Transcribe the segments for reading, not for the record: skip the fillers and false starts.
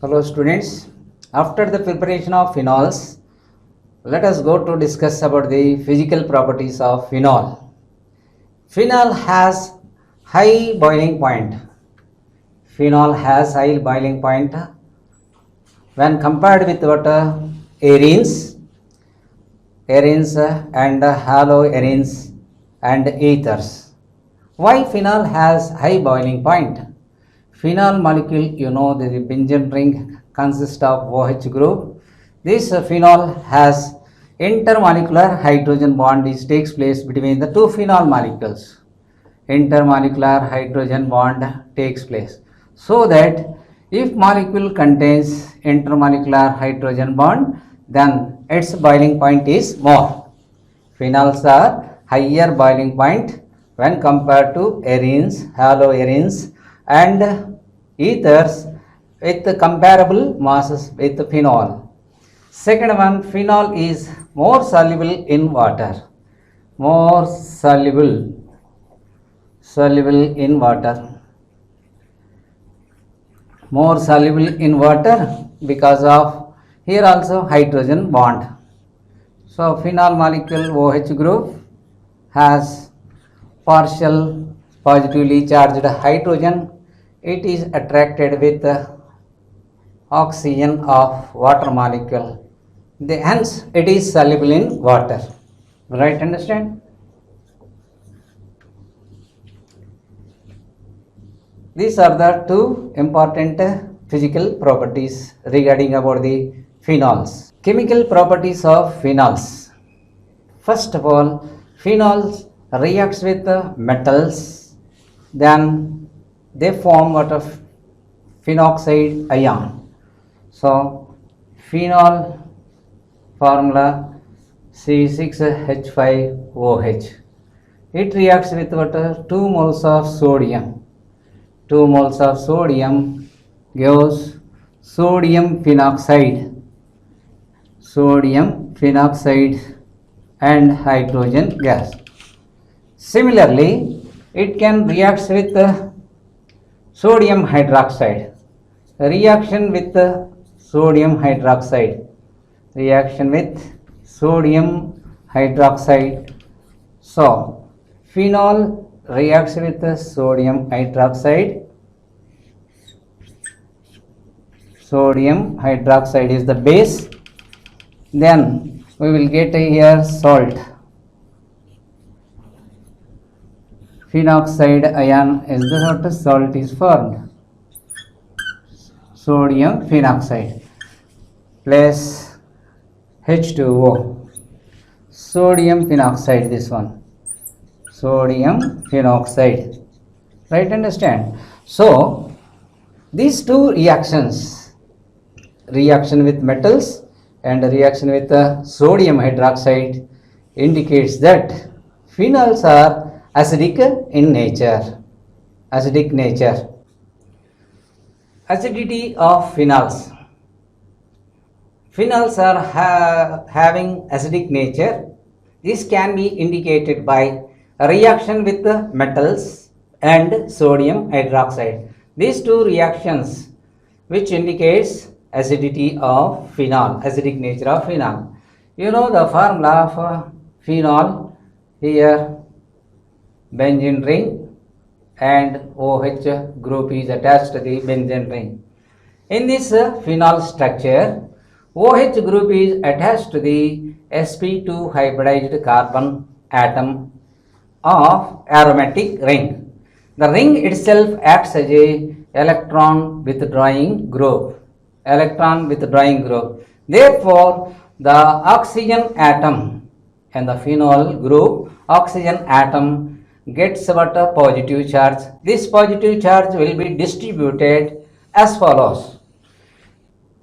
Hello students, after the preparation of phenols, let us go to discuss about the physical properties of phenol. Phenol has high boiling point. Phenol has high boiling point when compared with what arenes and haloarenes and ethers. Why phenol has high boiling point? Phenol molecule, the benzene ring consists of OH group. This phenol has intermolecular hydrogen bond which takes place between the two phenol molecules. Intermolecular hydrogen bond takes place. So that if molecule contains intermolecular hydrogen bond, then its boiling point is more. Phenols are higher boiling point when compared to arenes, haloarenes and ethers with comparable masses with phenol. Second one, phenol is more soluble in water. More soluble in water. More soluble in water because of here also hydrogen bond. So phenol molecule OH group has partial positively charged hydrogen. It is attracted with oxygen of water molecule. Hence it is soluble in water. Right, understand? These are the two important physical properties regarding about the phenols. Chemical properties of phenols. First of all, phenols reacts with metals, then they form what of phenoxide ion. So phenol formula C6H5OH. It reacts with what 2 moles of sodium. 2 moles of sodium gives sodium phenoxide and hydrogen gas. Similarly, it can react with sodium hydroxide. Reaction with sodium hydroxide. So, phenol reacts with sodium hydroxide. Sodium hydroxide is the base. Then we will get here salt. Phenoxide ion is the what salt is formed. Sodium phenoxide plus H2O. Sodium phenoxide, this one. Sodium phenoxide. Right, understand? So, these two reactions, reaction with metals and reaction with sodium hydroxide, indicates that phenols are acidic in nature. Acidity of phenols. Phenols are having acidic nature. This can be indicated by a reaction with the metals and sodium hydroxide. These two reactions which indicates acidity of phenol, acidic nature of phenol. You know the formula of phenol, here benzene ring and OH group is attached to the benzene ring. In this phenol structure, OH group is attached to the sp2 hybridized carbon atom of aromatic ring. The ring itself acts as a electron withdrawing group. Therefore, the oxygen atom and the phenol group, oxygen atom gets what a positive charge. This positive charge will be distributed as follows.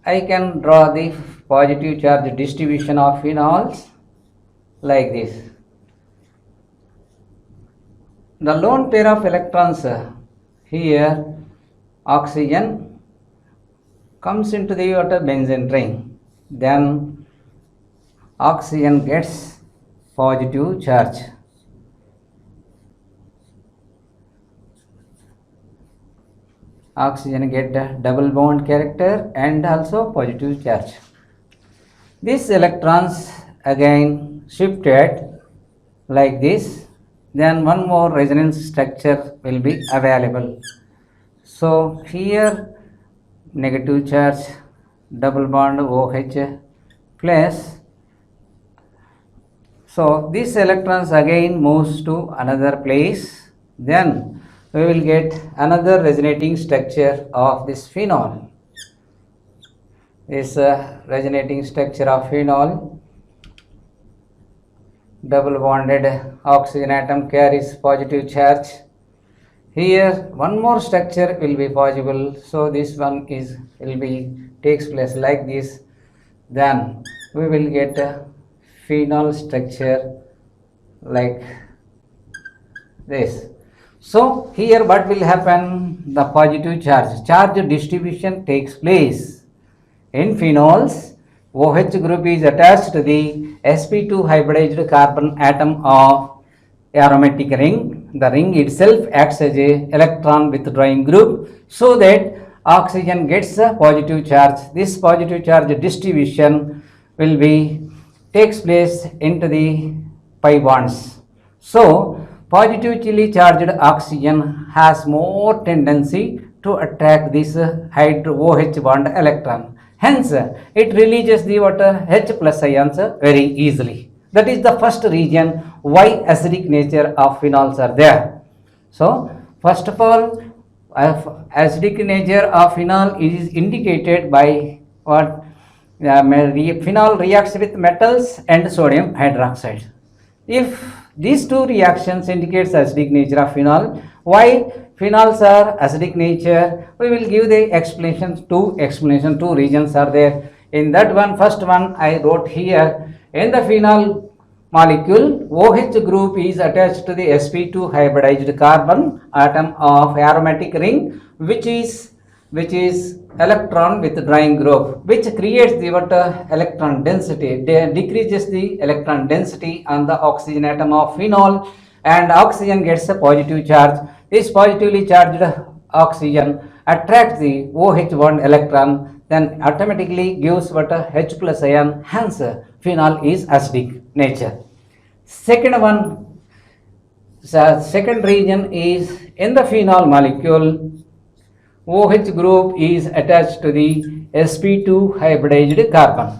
I can draw the positive charge distribution of phenols like this. The lone pair of electrons here, oxygen comes into the benzene ring. Then oxygen gets positive charge. oxygen get a double bond character and also positive charge. These electrons again shifted like this, then one more resonance structure will be available. So here negative charge double bond OH plus, so these electrons again moves to another place, then we will get another resonating structure of this phenol. This resonating structure of phenol, double bonded oxygen atom carries positive charge. Here one more structure will be possible, so this one will be takes place like this, then we will get a phenol structure like this. So here what will happen, the positive charge distribution takes place. In phenols, OH group is attached to the sp2 hybridized carbon atom of aromatic ring. The ring itself acts as a electron withdrawing group, so that oxygen gets a positive charge. This positive charge distribution will be takes place into the pi bonds. So positively charged oxygen has more tendency to attract this hydro OH bond electron. Hence, it releases the H plus ions very easily. That is the first reason why acidic nature of phenols are there. So, first of all, acidic nature of phenol is indicated by what? Phenol reacts with metals and sodium hydroxide. If these two reactions indicates acidic nature of phenol, why phenols are acidic nature, we will give the explanation. Two reasons are there. In that one, first one I wrote here, in the phenol molecule, OH group is attached to the sp2 hybridized carbon atom of aromatic ring, which is electron withdrawing group, which creates the electron density, decreases the electron density on the oxygen atom of phenol, and oxygen gets a positive charge. This positively charged oxygen attracts the OH bond electron, then automatically gives H plus ion. Hence phenol is acidic nature. Second reason is, in the phenol molecule, OH group is attached to the sp2 hybridized carbon.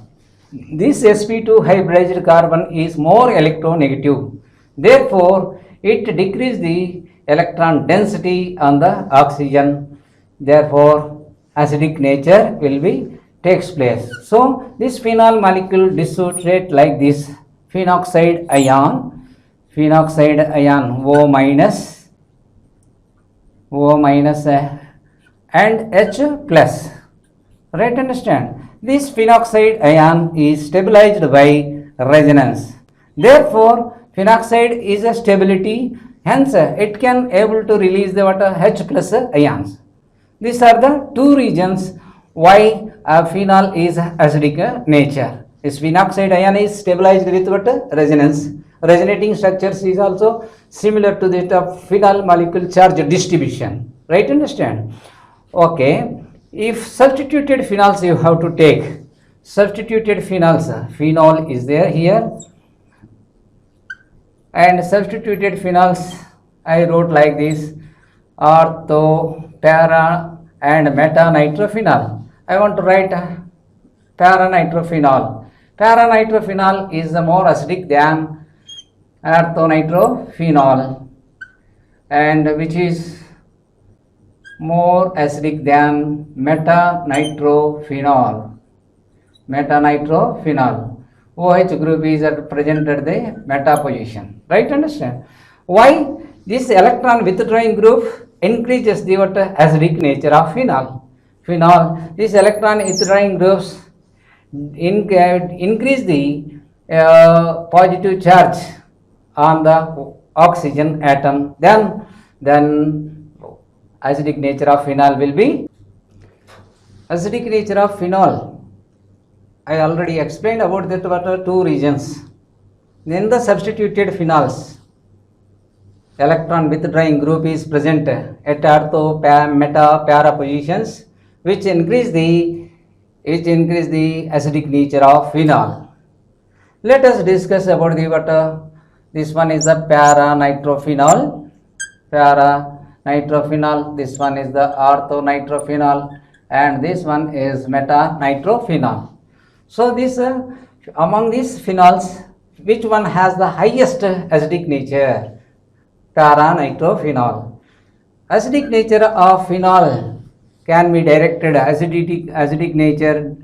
This sp2 hybridized carbon is more electronegative. Therefore, it decreases the electron density on the oxygen. Therefore, acidic nature will be takes place. So, this phenol molecule dissociates like this: phenoxide ion O minus and H plus. Right, understand? This phenoxide ion is stabilized by resonance. Therefore, phenoxide is a stability, hence it can able to release the H plus ions. These are the two reasons why phenol is acidic nature. This phenoxide ion is stabilized with resonance. Resonating structures is also similar to that of phenol molecule charge distribution. Right, understand? Okay, if substituted phenols you have to take, substituted phenols, phenol is there here, and substituted phenols I wrote like this: ortho, para and metanitrophenol. I want to write paranitrophenol. Paranitrophenol is more acidic than orthonitrophenol, and which is more acidic than metanitrophenol. OH group is present at the meta position. Right, understand? Why? This electron withdrawing group increases the acidic nature of phenol. These electron withdrawing groups increase the positive charge on the oxygen atom. Then acidic nature of phenol will be. Acidic nature of phenol, I already explained about that two reasons. Then the substituted phenols. electron withdrawing group is present at ortho meta para positions, which increase the acidic nature of phenol. Let us discuss about the water. This one is the para nitrophenol. This one is the ortho nitrophenol, and this one is meta nitrophenol. So this among these phenols, which one has the highest acidic nature? Para nitrophenol. Acidic nature of phenol can be directed. Acidic nature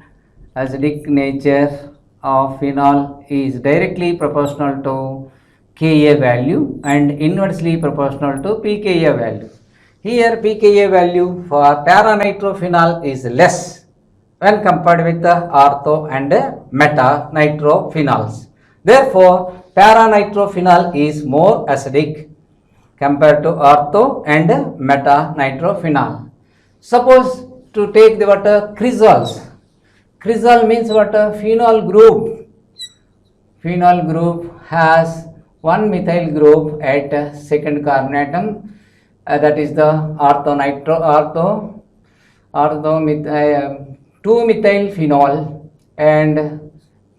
of phenol is directly proportional to Ka value and inversely proportional to pKa value. Here pKa value for para nitrophenol is less when compared with the ortho and meta nitrophenols. Therefore, para nitrophenol is more acidic compared to ortho and meta nitrophenol. Suppose to take the water crizols. Crizol means what? Phenol group. Phenol group has one methyl group at second carbon atom. That is the two methyl phenol and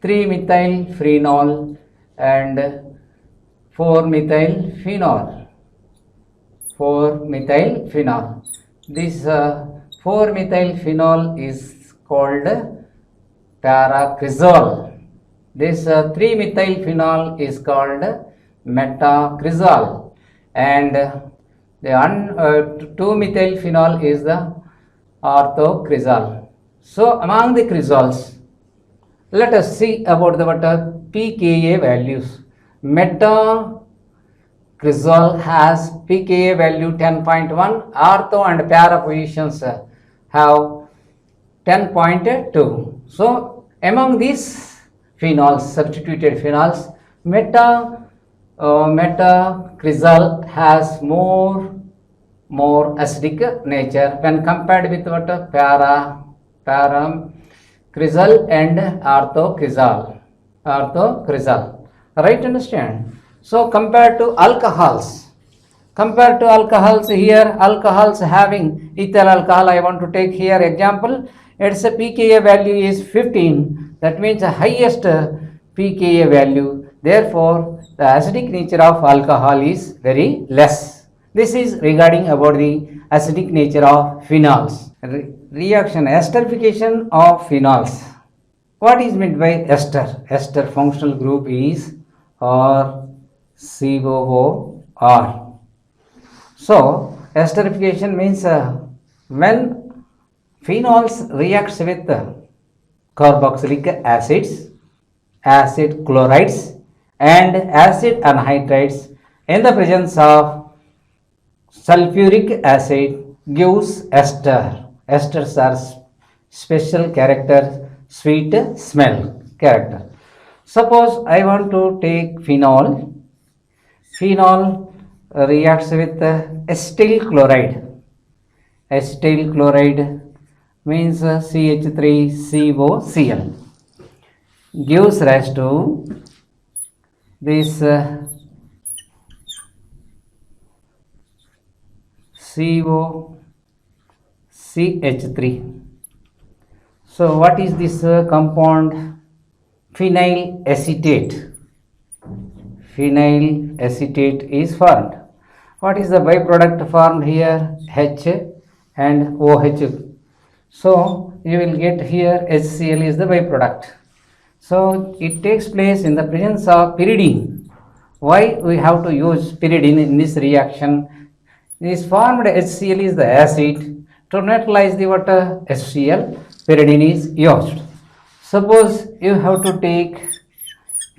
3 methyl phenol and 4 methyl phenol. This 4 methyl phenol is called paracrizol. This 3 methyl phenol is called metacrizol, and the 2 methyl phenol is the orthocrizol. So among the crizols, let us see about the pKa values. Metacrizol has pKa value 10.1. Ortho and para positions have 10.2. So among these phenols, substituted phenols, metacrizol has more acidic nature when compared with paracrizol and orthocrizol. Right, understand? So compared to alcohols, here alcohols having ethyl alcohol, I want to take here example. Its pKa value is 15. That means the highest pKa value. Therefore, the acidic nature of alcohol is very less. This is regarding about the acidic nature of phenols. Reaction, esterification of phenols. What is meant by ester? Ester functional group is COOR. So, esterification means when phenols reacts with carboxylic acids, acid chlorides and acid anhydrides in the presence of sulfuric acid gives ester. Esters are special character, sweet smell character. Suppose I want to take phenol. Phenol reacts with acetyl chloride. Acetyl chloride means CH3COCl gives rise to this COCH3. So what is this compound? Phenyl acetate. Phenyl acetate is formed. What is the byproduct formed here? H and OH. So you will get here HCl is the byproduct. So it takes place in the presence of pyridine. Why we have to use pyridine in this reaction? This formed HCl is the acid. To neutralize the water HCl, pyridine is used. Suppose you have to take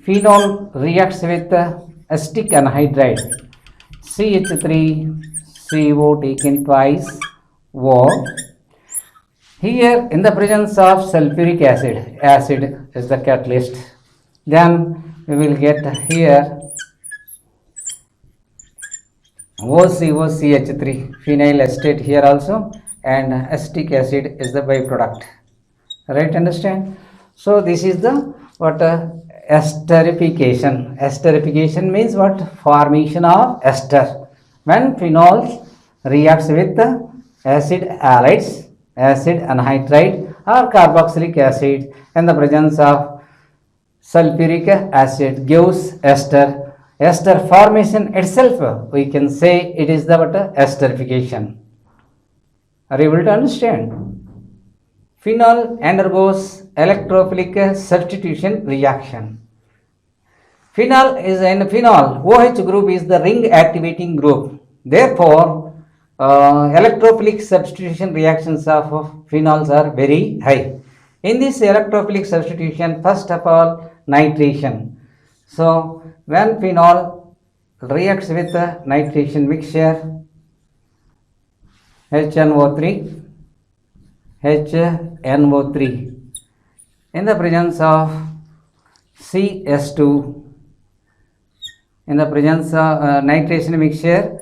phenol reacts with acetic anhydride, CH3CO taken twice, O. Here in the presence of sulfuric acid is the catalyst. Then we will get here OCOCH3, phenyl acetate here also, and acetic acid is the byproduct. Right, understand? So this is the esterification. Esterification means what? Formation of ester. When phenols reacts with acid halides, acid anhydride or carboxylic acid in the presence of sulfuric acid gives ester. Ester formation itself, we can say it is the what? Esterification. Are you able to understand? Phenol undergoes electrophilic substitution reaction. Phenol is in phenol, OH group is the ring activating group. Therefore, electrophilic substitution reactions of phenols are very high. In this electrophilic substitution, first of all, nitration. So, when phenol reacts with the nitration mixture, HNO3, in the presence of CS2, in the presence of nitration mixture,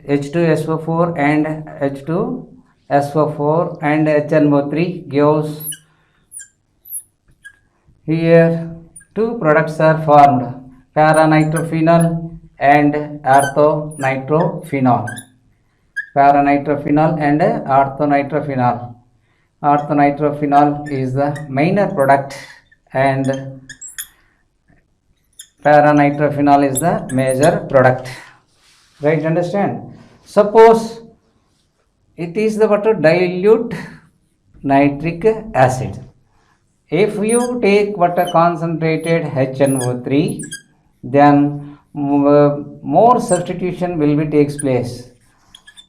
H2SO4 and H2SO4 and HNO3 gives, here two products are formed, paranitrophenol and orthonitrophenol. Paranitrophenol and orthonitrophenol. Orthonitrophenol is the minor product and paranitrophenol is the major product. Right, understand? Suppose it is the what? Dilute nitric acid. If you take what? Concentrated HNO3, then more substitution will be takes place.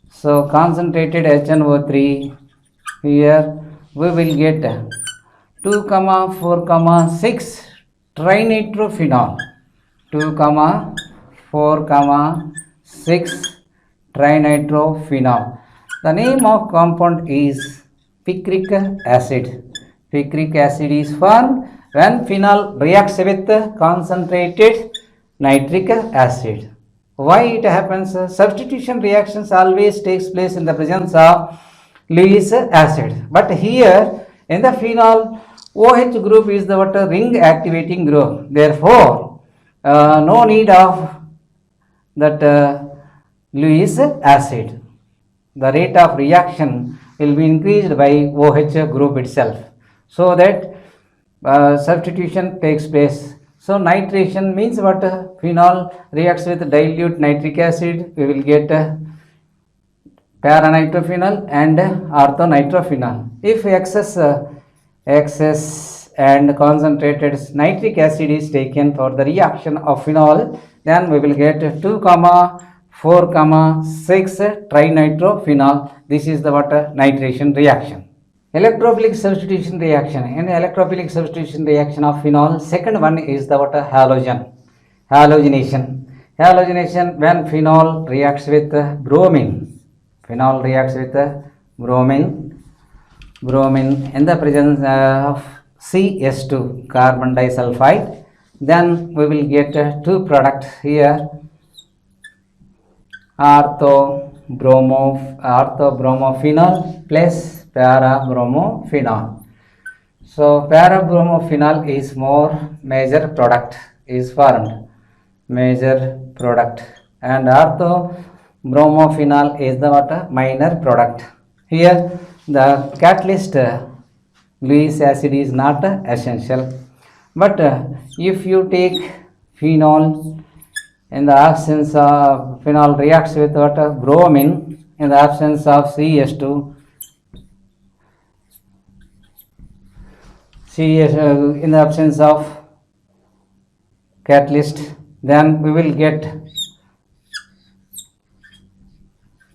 So concentrated HNO3, here we will get 2,4,6 trinitrophenol. 2,4,6 trinitrophenol. The name of compound is picric acid. Picric acid is formed when phenol reacts with concentrated nitric acid. Why it happens? Substitution reactions always takes place in the presence of Lewis acid. But here in the phenol, OH group is the what? Ring activating group. Therefore, no need of that Lewis acid. The rate of reaction will be increased by OH group itself, so that substitution takes place. So nitration means what? Phenol reacts with dilute nitric acid, we will get paranitrophenol and orthonitrophenol. If excess and concentrated nitric acid is taken for the reaction of phenol, then we will get 2,4,6 trinitrophenol. This is the what? Nitration reaction. Electrophilic substitution reaction. In electrophilic substitution reaction of phenol, second one is the what? Halogenation. Halogenation, when phenol reacts with bromine. Phenol reacts with bromine in the presence of CS2, carbon disulfide. Then we will get two products here, orthobromophenol plus parabromophenol. So parabromophenol is more major product is formed, major product, and orthobromophenol is the what? Minor product. Here the catalyst Lewis acid is not essential, but if you take phenol, in the absence of phenol reacts with what? Bromine in the absence of CS2, in the absence of catalyst, then we will get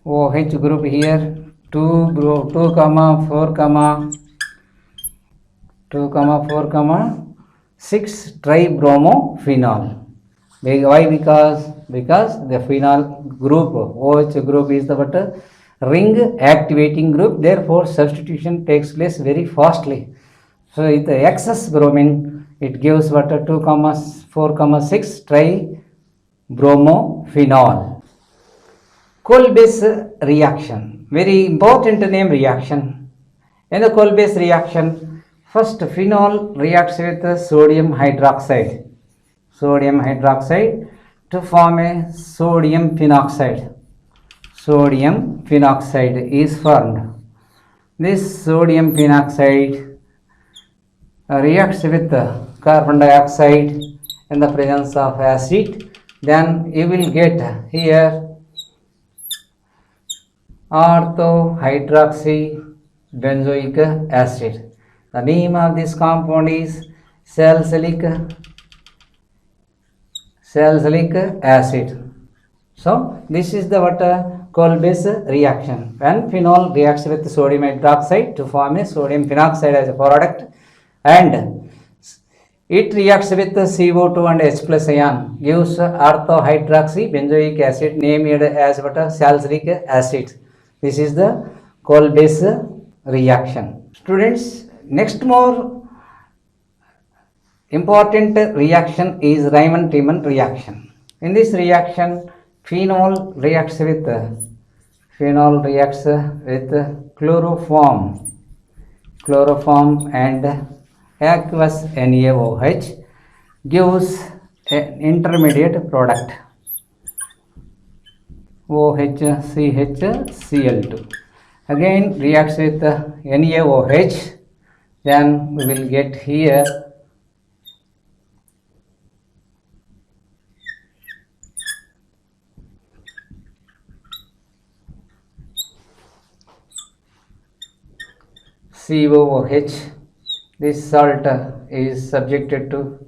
OH group here, 2,4,6 tribromophenol. Why? Because the phenol group, OH group is the what? Ring activating group. Therefore, substitution takes place very fastly. So, with the excess bromine, it gives what? 2,4,6 tribromophenol. Coal-base reaction, very important name reaction. In the coal-base reaction, first phenol reacts with sodium hydroxide to form a sodium phenoxide. sodium phenoxide is formed. This sodium phenoxide reacts with carbon dioxide in the presence of acid, then you will get here orthohydroxy benzoic acid. The name of this compound is salicylic acid. So this is the Kolbe reaction. When phenol reacts with sodium hydroxide to form a sodium phenoxide as a product, and it reacts with CO2 and H plus ion, gives orthohydroxy benzoic acid, named as salicylic acid. This is the Kolbe reaction. Students, next more important reaction is Riemann-Tiemann reaction. In this reaction, phenol reacts with chloroform and aqueous NaOH, gives an intermediate product OHCHCl2. Again reacts with NaOH, then we will get here COOH. This salt is subjected to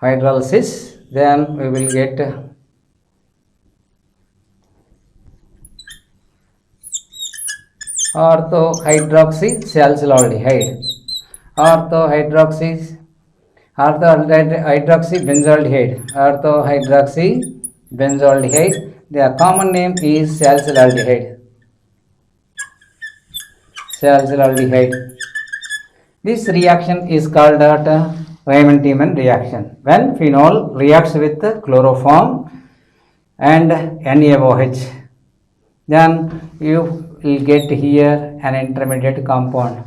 hydrolysis, then we will get orthohydroxy salicylaldehyde, orthohydroxy benzaldehyde. Their common name is salicylaldehyde. This reaction is called Riemann-Tiemann reaction. When phenol reacts with chloroform and NaOH, then you will get here an intermediate compound.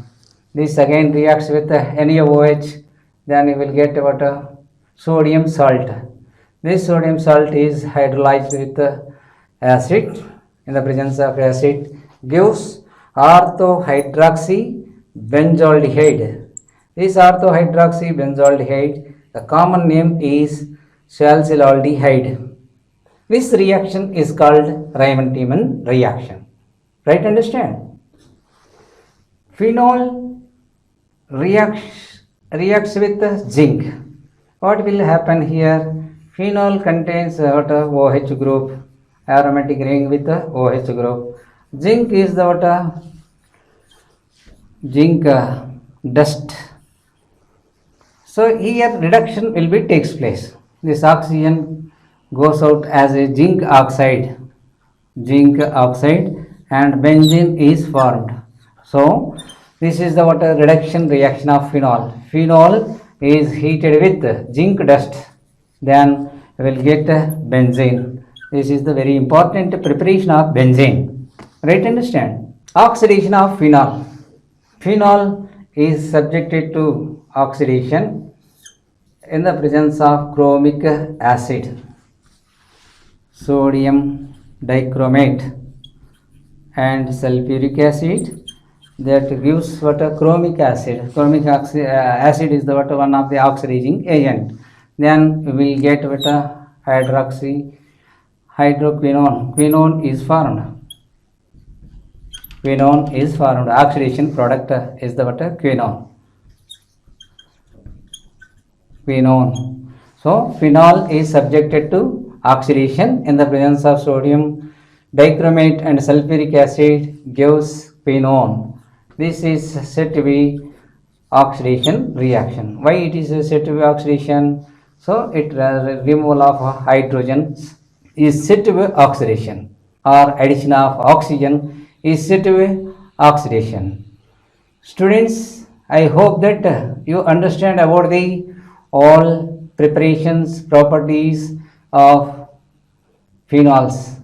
This again reacts with NaOH, then you will get sodium salt. This sodium salt is hydrolyzed with acid. In the presence of acid, gives orthohydroxy benzaldehyde. This orthohydroxy benzaldehyde, the common name is salicylaldehyde. This reaction is called Riemann-Tiemann reaction. Right, understand? Phenol reacts with zinc. What will happen here? Phenol contains OH group, aromatic ring with OH group. Zinc is the zinc dust. So here reduction will be takes place. This oxygen goes out as a zinc oxide, and benzene is formed. So this is the reduction reaction of phenol. Phenol is heated with zinc dust, then we will get benzene. This is the very important preparation of benzene. Right, understand? Oxidation of phenol. Phenol is subjected to oxidation in the presence of chromic acid, sodium dichromate and sulfuric acid, that gives chromic acid. Chromic acid is the one of the oxidizing agent. Then we will get hydroquinone. Quinone is formed. Oxidation product is the quinone. So phenol is subjected to oxidation in the presence of sodium dichromate and sulfuric acid, gives quinone. This is said to be oxidation reaction. Why it is said to be oxidation? So it removal of hydrogen is said to be oxidation, or addition of oxygen is said to be oxidation. Students, I hope that you understand about the all preparations, properties of phenols.